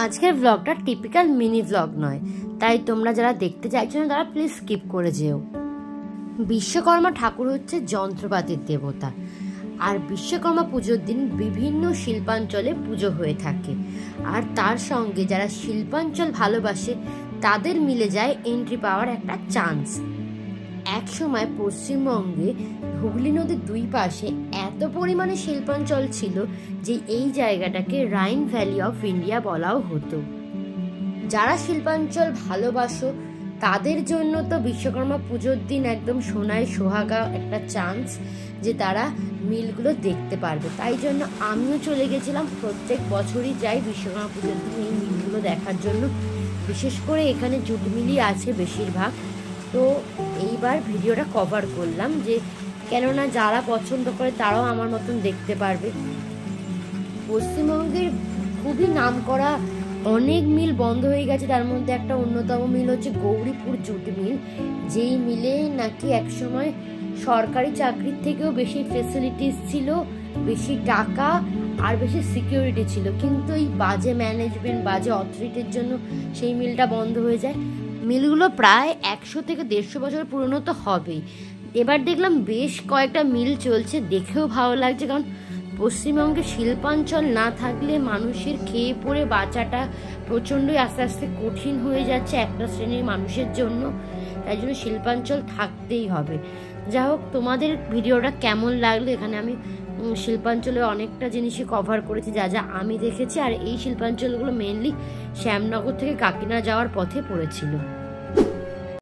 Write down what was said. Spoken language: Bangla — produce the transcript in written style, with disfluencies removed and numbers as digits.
আজকের ব্লগটা টিপিক্যাল মিনি ব্লগ নয়, তাই তোমরা যারা দেখতে চাইছো না তারা প্লিজ স্কিপ করে যেও। বিশ্বকর্মা ঠাকুর হচ্ছে যন্ত্রপাতির দেবতা, আর বিশ্বকর্মা পুজোর দিন বিভিন্ন শিল্পাঞ্চলে পুজো হয়ে থাকে। আর তার সঙ্গে যারা শিল্পাঞ্চল ভালোবাসে তাদের মিলে যায় এন্ট্রি পাওয়ার একটা চান্স। এক সময় পশ্চিমবঙ্গে হুগলি নদীর দুই পাশে এত পরিমাণে শিল্পাঞ্চল ছিল যে এই জায়গাটাকে রাইন ভ্যালি অফ ইন্ডিয়া বলাও হতো। যারা শিল্পাঞ্চল ভালোবাসো তাদের জন্য তো বিশ্বকর্মা পুজোর দিন একদম সোনায় সোহাগা একটা চান্স যে তারা মিলগুলো দেখতে পারবে। তাই জন্য আমিও চলে গেছিলাম, প্রত্যেক বছরই যাই বিশ্বকর্মা পুজোর দিন এই মিলগুলো দেখার জন্য। বিশেষ করে এখানে জুট মিলই আছে বেশিরভাগ। তো এইবার ভিডিওটা কভার করলাম যে কেননা যারা পছন্দ করে তারাও আমার মতন দেখতে পারবে। পশ্চিমবঙ্গের খুবই নামকরা অনেক মিল বন্ধ হয়ে গেছে, তার মধ্যে একটা অন্যতম মিল হচ্ছে গৌরীপুর জুট মিল, যেই মিলে নাকি একসময় সরকারি চাকরির থেকেও বেশি ফেসিলিটিস ছিল, বেশি টাকা আর বেশি সিকিউরিটি ছিল, কিন্তু এই বাজে ম্যানেজমেন্ট বাজে অথরিটির জন্য সেই মিলটা বন্ধ হয়ে যায়। মিলগুলো প্রায় 100 থেকে 150 বছর পুরনো তো হবেই। এবার দেখলাম বেশ কয়েকটা মিল চলছে, দেখেও ভালো লাগছে, কারণ পশ্চিমবঙ্গে শিল্পাঞ্চল না থাকলে মানুষের খেয়ে পড়ে বাঁচাটা প্রচণ্ডই আস্তে আস্তে কঠিন হয়ে যাচ্ছে একটা শ্রেণীর মানুষের জন্য। তাই জন্য শিল্পাঞ্চল থাকতেই হবে। যাই হোক, তোমাদের ভিডিওটা কেমন লাগলো? এখানে আমি শিল্পাঞ্চলের অনেকটা জিনিসই কভার করেছি যা যা আমি দেখেছি, আর এই শিল্পাঞ্চলগুলো মেনলি শ্যামনগর থেকে কাকিনাড়া যাওয়ার পথে পড়েছিল।